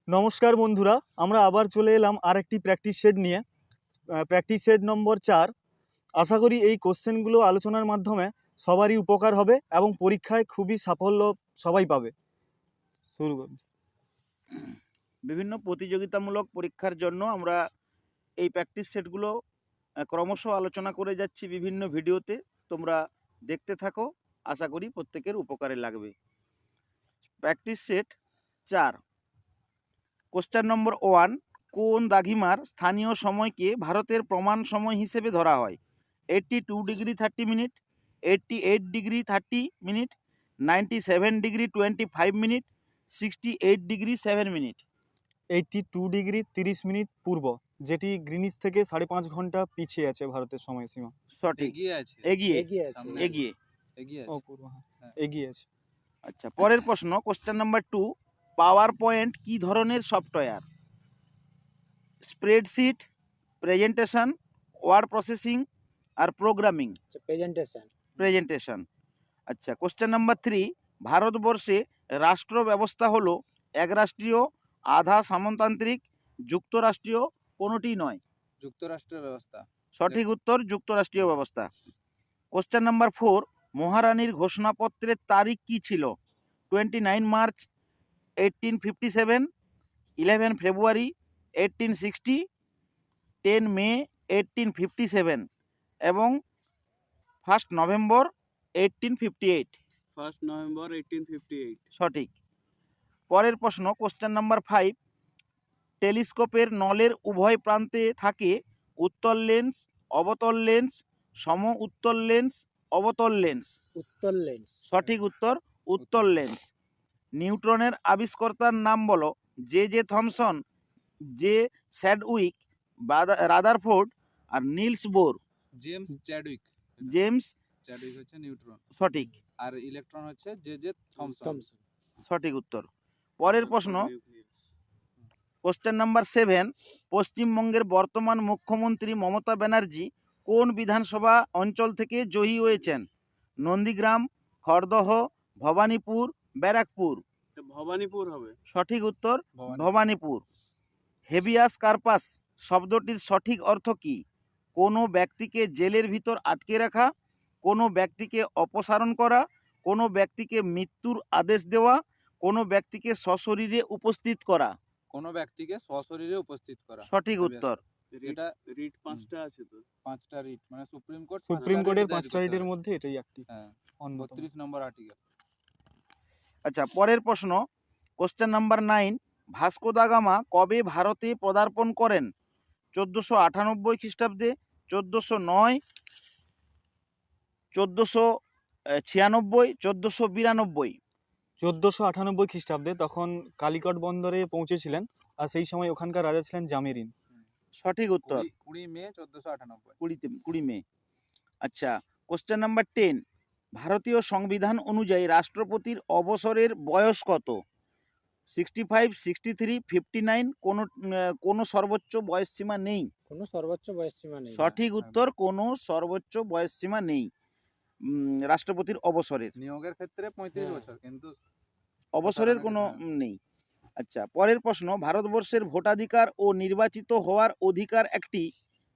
নমস্কার বন্ধুরা, আমরা আবার চলে এলাম আরেকটি প্র্যাকটিস সেট নিয়ে। Practice set number 4। আশা করি এই কোশ্চেনগুলো আলোচনার মাধ্যমে সবারই উপকার হবে এবং পরীক্ষায় খুবই সাফল্য সবাই পাবে। শুরু করুন। বিভিন্ন প্রতিযোগিতামূলক পরীক্ষার জন্য আমরা এই প্র্যাকটিস সেটগুলো ক্রমশ আলোচনা করে যাচ্ছি বিভিন্ন ভিডিওতে। তোমরা দেখতে থাকো, আশা করি প্রত্যেকের উপকারে লাগবে। প্র্যাকটিস সেট 4, কোশ্চেন নম্বর 1, কোন দ্রাঘিমার স্থানীয় সময়কে ভারতের প্রমাণ সময় হিসেবে ধরা হয়? 82 degree 30 minute, 88 degree 30 minute, 97 degree 25 minute, 68 degree 7 minute. 82 degree 30 minute পূর্ব, যেটি গ্রিনিচ থেকে 5.5 ঘন্টা পিছিয়ে আছে ভারতের সময়সীমা। সঠিক। এগিয়ে আছে। এগিয়ে সামনে এগিয়ে এগিয়ে ও আছে। পূর্ব, হ্যাঁ, হ্যাঁ। এগিয়ে আছে। আচ্ছা, পরের প্রশ্ন, কোশ্চেন নাম্বার 2, পাওয়ার পয়েন্ট কি ধরনের software? Spreadsheet, presentation, word processing আর প্রোগ্রামিং? প্রেজেন্টেশন। আচ্ছা, কোশ্চেন নাম্বার 3, ভারতবর্ষে রাষ্ট্র ব্যবস্থা হলো একরাষ্ট্রীয়, আধা সামন্ততান্ত্রিক, যুক্তরাষ্ট্রীয়, কোনোটি নয়? যুক্তরাষ্ট্রের ব্যবস্থা। সঠিক উত্তর, যুক্তরাষ্ট্রীয় ব্যবস্থা। কোশ্চেন নাম্বার 4, মহারানীর ঘোষণাপত্রের তারিখ কি ছিল? 29 মার্চ 1857, 11 ফেব্রুয়ারি 1860, 10 মে 1857 এবং 1 নভেম্বর 1858? 1 নভেম্বর 1858। সঠিক। পরের প্রশ্ন, কোশ্চেন নাম্বার 5, টেলিস্কোপের নলের উভয় প্রান্তে থাকে উত্তল লেন্স, অবতল লেন্স, সম উত্তল লেন্স, অবতল লেন্স? উত্তর লেন্স। সঠিক উত্তর, উত্তল লেন্স। নিউটনের আবিষ্কর্তার নাম বলো? J J Thomson, J Chadwick, Rutherford আর Niels Bohr? James Chadwick. James Chadwick হচ্ছে নিউট্রন, সঠিক। আর ইলেকট্রন হচ্ছে জে জে থমসন। সঠিক উত্তর। পরের প্রশ্ন, কোশ্চেন নাম্বার 7, পশ্চিমবঙ্গের বর্তমান মুখ্যমন্ত্রী মমতা ব্যানার্জি কোন বিধানসভা অঞ্চল থেকে জয়ী হয়েছেন? নন্দীগ্রাম, খড়দহ, ভবানীপুর, ব্যারাকপুর? ভবানীপুর হবে। সঠিক উত্তর, ভবানীপুর। হেবিয়াস কার্পাস শব্দটির সঠিক অর্থ কি? কোনো ব্যক্তিকে জেলের ভিতর আটকে রাখা, কোনো ব্যক্তিকে অপসারণ করা, কোনো ব্যক্তিকে মৃত্যুর আদেশ দেওয়া, কোনো ব্যক্তিকে সশরীরে উপস্থিত করা? কোনো ব্যক্তিকে সশরীরে উপস্থিত করা। সঠিক উত্তর। এটা রিট 5টা আছে তো, 5টা রিট, মানে সুপ্রিম কোর্টের 5টা রিটের মধ্যে এটাই একটি। হ্যাঁ, অন্যতম। 32 নম্বর আর্টিকেল। আচ্ছা, পরের প্রশ্ন, question number 9, Vasco da Gama কবে ভারতে পদার্পণ করেন? 1498 খ্রিস্টাব্দে, 1409, 1496, 1492? 1498 খ্রিস্টাব্দে, তখন কালিকট বন্দরে পৌঁছেছিলেন, আর সেই সময় ওখানকার রাজা ছিলেন জামিরিন। সঠিক উত্তর, 20 মে 1498। 20 মে। আচ্ছা, কোশ্চেন নাম্বার 10, ভারতীয় সংবিধান অনুযায়ী রাষ্ট্রপতির অবসরের বয়স কত? 65, 63, 59, কোনো সর্বোচ্চ বয়সসীমা নেই? কোনো সর্বোচ্চ বয়সসীমা নেই। সঠিক উত্তর, কোনো সর্বোচ্চ বয়সসীমা নেই রাষ্ট্রপতির অবসরের। নিয়োগের ক্ষেত্রে 35 বছর, কিন্তু অবসরের কোনো নেই। আচ্ছা, পরের প্রশ্ন, ভারতবর্ষের ভোটাধিকার ও নির্বাচিত হওয়ার অধিকার একটি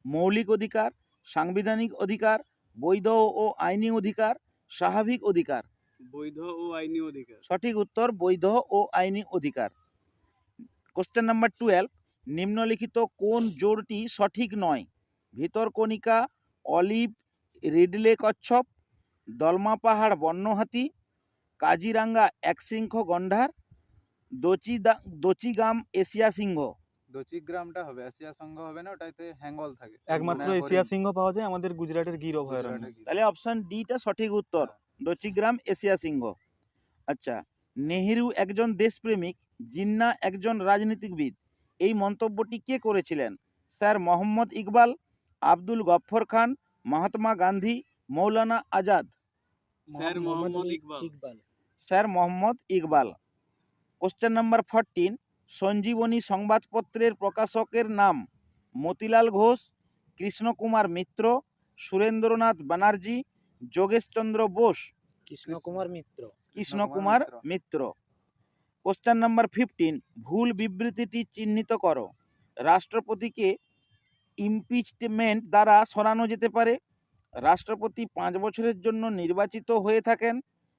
মৌলিক অধিকার, সাংবিধানিক অধিকার, বৈধ ও আইনি অধিকার, স্বাভাবিক অধিকার? বৈধ ও আইনি অধিকার। সঠিক উত্তর, বৈধ ও আইনি অধিকার। কোশ্চেন নাম্বার 12, নিম্নলিখিত কোন জোড়টি সঠিক নয়? ভিতরকণিকা, অলিভ, রিডলে কচ্ছপ, দলমা পাহাড় বন্যহাতি, কাজিরাঙ্গা একশৃঙ্খ গন্ডার, দচিগাম এশিয়া সিংহ? দচিগ্রামটা হবে, এশিয়া সংঘ হবে না, ওটাতে হ্যাঙ্গল থাকে। একমাত্র এশিয়া সিংহ পাওয়া যায় আমাদের গুজরাটের গির অভয়ারণ্য। তাহলে অপশন ডিটা সঠিক উত্তর, দচিগ্রাম এশিয়া সিংহ। আচ্ছা, নেহেরু একজন দেশপ্রেমিক, জিন্না একজন রাজনীতিবিদ, এই মন্তব্যটি কে করেছিলেন? Sir Mohammad Iqbal, Abdul Gaffar Khan, Mahatma Gandhi, Maulana Azad? Sir Mohammad Iqbal. Sir Mohammad Iqbal. Question number 14, Sanjibani সংবাদপত্রের প্রকাশকের নাম? মতিলাল ঘোষ, কৃষ্ণকুমার মিত্র, সুরেন্দ্রনাথ ব্যানার্জি, যোগেশচন্দ্র বোস? কৃষ্ণকুমার মিত্র। কৃষ্ণকুমার মিত্র। কোশ্চেন নাম্বার 15, ভুল বিবৃতিটি চিহ্নিত করো। রাষ্ট্রপতিকে ইমপিচমেন্ট দ্বারা সরানো যেতে পারে। রাষ্ট্রপতি 5 বছরের জন্য নির্বাচিত হয়ে থাকেন।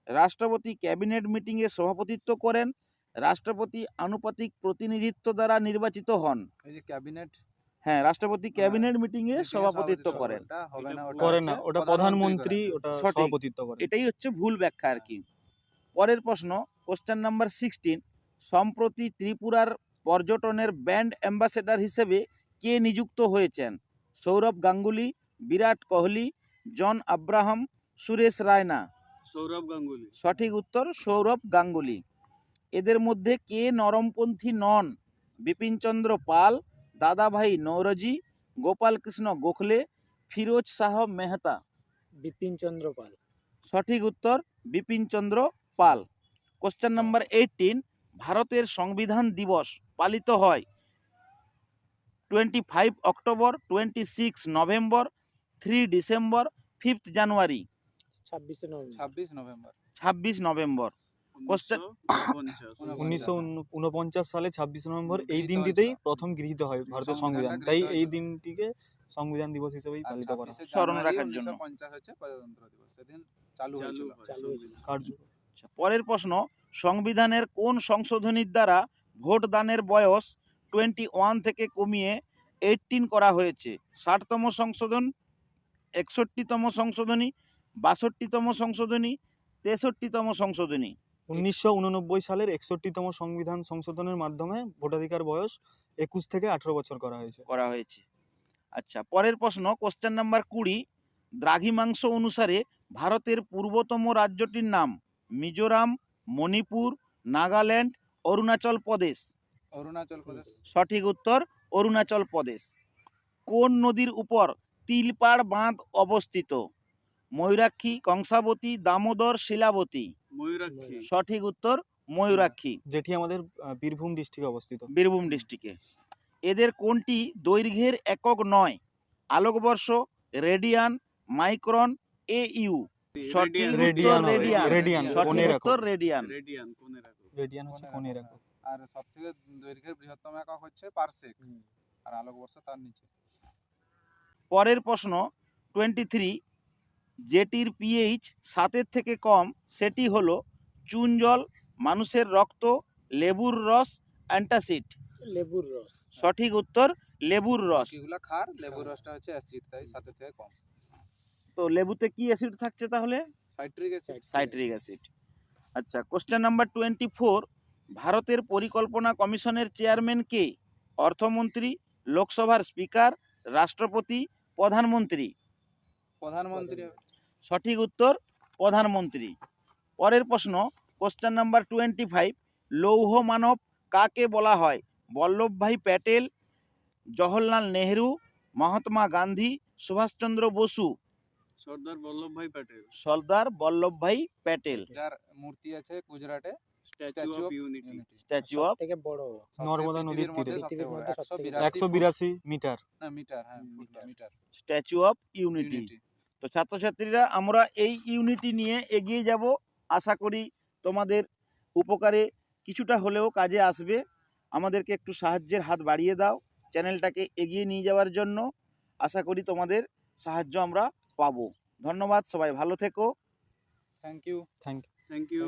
রাষ্ট্রপতি ক্যাবিনেট মিটিংয়ে সভাপতিত্ব করেন। রাষ্ট্রপতি আনুপাতিক প্রতিনিধিত্ব দ্বারা নির্বাচিত হন। এই যে ক্যাবিনেট হ্যাঁ, রাষ্ট্রপতি ক্যাবিনেট মিটিংয়ে meeting এ সভাপতিত্ব করেন। ওটা হবে না, ওটা করে হচ্ছে না, ওটা প্রধানমন্ত্রী ওটা সঠিক। সভাপতিত্ব করে। এটাই হচ্ছে ভুল ব্যাখ্যা আর কি। পরের প্রশ্ন, কোশ্চেন নাম্বার 16, সম্প্রতি ত্রিপুরার পর্যটনের ব্র্যান্ড অ্যাম্বাসেডর হিসেবে কে নিযুক্ত হয়েছেন? সৌরভ গাঙ্গুলি, বিরাট কোহলি, জন আব্রাহাম, সুরেশ রায়না। সৌরভ গাঙ্গুলি। সঠিক উত্তর সৌরভ গাঙ্গুলি। এদের মধ্যে কে নরমপন্থী নন? বিপিনচন্দ্র পাল, দাদাভাই নৌরজি, গোপাল কৃষ্ণ গোখলে, ফিরোজ শাহ মেহতা। বিপিন চন্দ্র পাল। সঠিক উত্তর বিপিনচন্দ্র পাল। কোশ্চেন নাম্বার 18, ভারতের সংবিধান দিবস পালিত হয় 25 অক্টোবর, 26 নভেম্বর, 3 ডিসেম্বর, 5 জানুয়ারি। 26 নভেম্বর। 26 নভেম্বর। 26 নভেম্বর। কোশ্চেন 1949 সালে 26 নভেম্বর এই গৃহীত দিনটিতেই হয়েছিল। প্রথম গৃহীত হয় ভারতের সংবিধান, সংবিধানটা তাই গৃহীত এই হয়েছিল। দিনটিকে সংবিধান দিবস হিসেবেই আর পালিত করা হয়। 26 স্মরণ জানুয়ারি রাখার জন্য। 1950 হচ্ছে প্রজাতন্ত্র দিবস, সেদিন চালু হয়েছিল। চালু হয়েছিল। কার্যকর। আচ্ছা, পরের প্রশ্ন, সংবিধানের কোন সংশোধনীর দ্বারা ভোট দানের বয়স 21 থেকে কমিয়ে 18 করা হয়েছে? 60তম সংশোধন, 61তম সংশোধনী, 62তম সংশোধনী, 63তম সংশোধনী। 1989 সালের 61তম সংবিধান সংশোধনের মাধ্যমে ভোটাধিকার বয়স 21 থেকে 18 বছর করা হয়েছে। আচ্ছা, পরের প্রশ্ন, কোশ্চেন নাম্বার 20, দ্রাঘিমাংশ অনুসারে ভারতের পূর্বতম রাজ্যটির নাম? মিজোরাম, মণিপুর, নাগাল্যান্ড, অরুণাচল প্রদেশ। অরুণাচল প্রদেশ। সঠিক উত্তর অরুণাচল প্রদেশ। কোন নদীর উপর তিলপাড় বাঁধ অবস্থিত? ময়ূরাক্ষী, কংসাবতী, দামোদর, শিলাবতী। ময়ূরাক্ষী। সঠিক উত্তর ময়ূরাক্ষী, যেটি আমাদের বীরভূম ডিস্ট্রিক্টে অবস্থিত। বীরভূম ডিস্ট্রিক্টে। এদের কোনটি দৈর্ঘ্যের একক নয়? আলোকবর্ষ, রেডিয়ান, মাইক্রন, AU। সঠিক উত্তর রেডিয়ান হবে, রেডিয়ান। রেডিয়ান, সঠিক কোণের একক। উত্তর রেডিয়ান। রেডিয়ান কোণের একক। রেডিয়ান হচ্ছে কোণের একক। আর সবথেকে দৈর্ঘ্যের বৃহত্তম একক হচ্ছে পারসেক, আর আলোকবর্ষ তার নিচে। পরের প্রশ্ন 23, যেটির pH 7-এর থেকে কম সেটি হলো চুন জল, মানুষের রক্ত, লেবুর রস, অ্যান্টাসিড। লেবুর রস। সঠিক উত্তর লেবুর রস। বাকিগুলা খার, লেবুর রসটা হচ্ছে অ্যাসিড, তাই 7 থেকে কম। তো লেবুতে কি অ্যাসিড থাকছে তাহলে? Citric acid. Citric acid. আচ্ছা, কোশ্চেন নাম্বার 24, ভারতের পরিকল্পনা কমিশনের চেয়ারম্যান কে? অর্থমন্ত্রী, লোকসভার স্পিকার, রাষ্ট্রপতি, প্রধানমন্ত্রী। প্রধানমন্ত্রী। সঠিক উত্তর প্রধানমন্ত্রী। পরের প্রশ্ন, কোশ্চেন নাম্বার 25, লৌহ মানব কাকে বলা হয়? বল্লভভাই প্যাটেল, জওহরলাল নেহেরু, মহাত্মা গান্ধী, সুভাষচন্দ্র বসু। সর্দার বল্লভভাই প্যাটেল। সর্দার বল্লভভাই প্যাটেল। যার মূর্তি আছে গুজরাটে, statue of unity. Statue of থেকে বড় নর্মদা নদীর তীরে। 182 মিটার। না মিটার, হ্যাঁ মিটার। Statue of unity. তো ছাত্রছাত্রীরা, আমরা এই ইউনিটি নিয়ে এগিয়ে যাব। আশা করি তোমাদের উপকারে কিছুটা হলেও কাজে আসবে। আমাদেরকে একটু সাহায্যের হাত বাড়িয়ে দাও চ্যানেলটাকে এগিয়ে নিয়ে যাওয়ার জন্য। আশা করি তোমাদের সাহায্য আমরা পাবো। ধন্যবাদ, সবাই ভালো থেকো। Thank you. Thank you. Thank you.